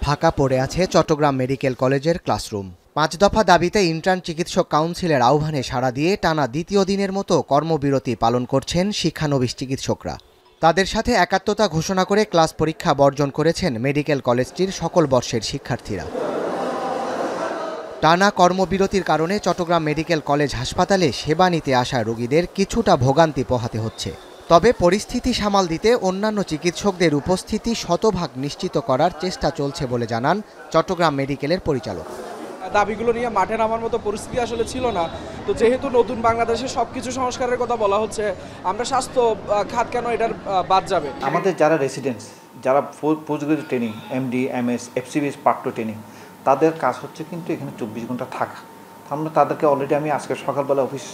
ফাঁকা পড়ে আছে চট্টগ্রাম মেডিকেল কলেজের ক্লাসরুম। ৫ দফা দাবিতে ইন্টার্ন চিকিৎসক কাউন্সিলের আহ্বানে সাড়া দিয়ে টানা দ্বিতীয় দিনের মতো কর্মবিরতি পালন করছেন শিক্ষানবিশ চিকিৎসকরা। তাদের সাথে একাত্মতা ঘোষণা করে ক্লাস পরীক্ষা বর্জন করেছেন মেডিকেল কলেজটির সকল বর্ষের শিক্ষার্থীরা। টানা কর্মবিরতির কারণে চট্টগ্রাম মেডিকেল কলেজ হাসপাতালে সেবা নিতে আসা রোগীদের কিছুটা ভোগান্তি পোহাতে হচ্ছে। তবে পরিস্থিতি সামাল দিতে অন্যান্য চিকিৎসকদের উপস্থিতি শতভাগ নিশ্চিত করার চেষ্টা চলছে বলে জানান চট্টগ্রাম মেডিকেলের পরিচালক। দাবিগুলো নিয়ে মাঠে নামার মতো পরিস্থিতি আসলে ছিল না। তো যেহেতু নতুন বাংলাদেশে সবকিছু সংস্কারের কথা বলা হচ্ছে, আমরা স্বাস্থ্য খাত কেন এটার বাদ যাবে। আমাদের যারা রেসিডেন্টস, যারা post graduate training, MD, MS, FCBS part 2 training, তাদের কাজ হচ্ছে কিন্তু এখানে 24 ঘন্টা থাকা। আমরা তাদেরকে অলরেডি আমি আজকে সকালবেলা অফিস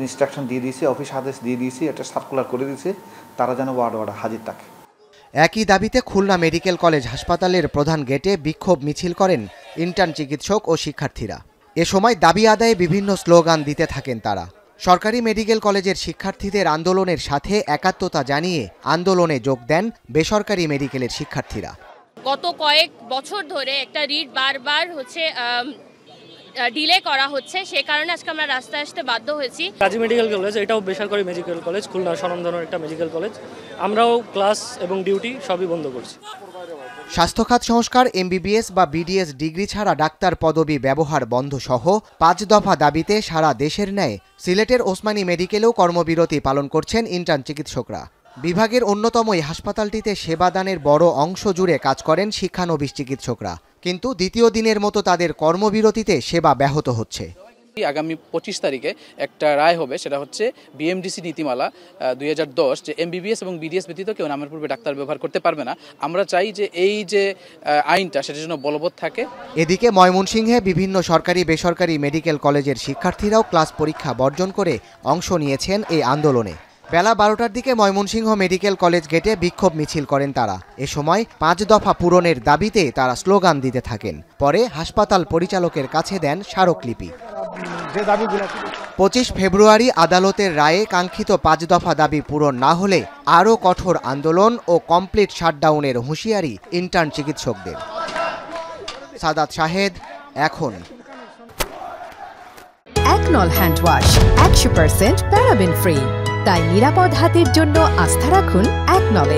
ইনস্ট্রাকশন দিয়ে দিয়েছি, অফিস আদেশ দিয়ে দিয়েছি, একটা সার্কুলার করে দিয়েছি, তারা যেন ওয়ার্ড হাজির থাকে। একই দাবিতে খুলনা মেডিকেল কলেজ হাসপাতালের প্রধান গেটে বিক্ষোভ মিছিল করেন ইন্টার্ন চিকিৎসক ও শিক্ষার্থীরা। এ সময় দাবি আদায়ে বিভিন্ন স্লোগান দিতে থাকেন তারা। সরকারি মেডিকেল কলেজের শিক্ষার্থীদের আন্দোলনের সাথে একাত্মতা জানিয়ে আন্দোলনে যোগ দেন বেসরকারি মেডিকেলের শিক্ষার্থীরা। গত কয়েক বছর ধরে একটা রিট বারবার ডিলে করা হচ্ছে, সে কারণে আজকে আমরা রাস্তায় আসতে বাধ্য হয়েছি। গাজী মেডিকেল কলেজ এটাও বেসরকারি মেডিকেল কলেজ, খুলনার স্বনামধন্য একটা মেডিকেল কলেজ। আমরাও ক্লাস এবং ডিউটি সবই বন্ধ করছি। স্বাস্থ্য খাত সংস্কার, এমবিবিএস বা বিডিএস ডিগ্রি ছাড়া ডাক্তার পদবি ব্যবহার বন্ধ সহ ৫ দফা দাবিতে সারা দেশের ন্যায় সিলেটের ওসমানী মেডিকেলেও কর্মবিরতি পালন করছেন ইন্টার্ন চিকিৎসকরা। বিভাগের অন্যতম এই হাসপাতালটিতে সেবাদানের বড় অংশ জুড়ে কাজ করেন শিক্ষানবিশ চিকিৎসকরা, কিন্তু দ্বিতীয় দিনের মতো তাদের কর্মবিরতিতে সেবা ব্যাহত হচ্ছে। আগামী ২৫ তারিখে একটা রায় হবে, সেটা হচ্ছে বিএমডিসি নীতিমালা ২০১০, যে এমবিবিএস এবং বিডিএস ব্যতীত কেউ নামের পূর্বে ডাক্তার ব্যবহার করতে পারবে না। আমরা চাই যে এই যে আইনটা সেটার জন্য বলবৎ থাকে। এদিকে ময়মনসিংহে বিভিন্ন সরকারি বেসরকারি মেডিকেল কলেজের শিক্ষার্থীরাও ক্লাস পরীক্ষা বর্জন করে অংশ নিয়েছেন এই আন্দোলনে। বেলা ১২টার দিকে ময়মনসিংহ মেডিকেল কলেজ গেটে বিক্ষোভ মিছিল করেন তারা। এ সময় ৫ দফা পূরণের দাবিতে তারা স্লোগান দিতে থাকেন। পরে হাসপাতাল পরিচালকের কাছে দেন স্মারকলিপি। ২৫ ফেব্রুয়ারি আদালতের রায়ে কাঙ্ক্ষিত ৫ দফা দাবি পূরণ না হলে আরও কঠোর আন্দোলন ও কমপ্লিট শাটডাউনের হুঁশিয়ারি ইন্টার্ন চিকিৎসকদের। সাদাত শাহেদ, এখন। একনল হ্যান্ড ওয়াশ ১০০% প্যারাবেন ফ্রি, তাই নিরাপদ হাতের জন্য আস্থা রাখুন একনলে।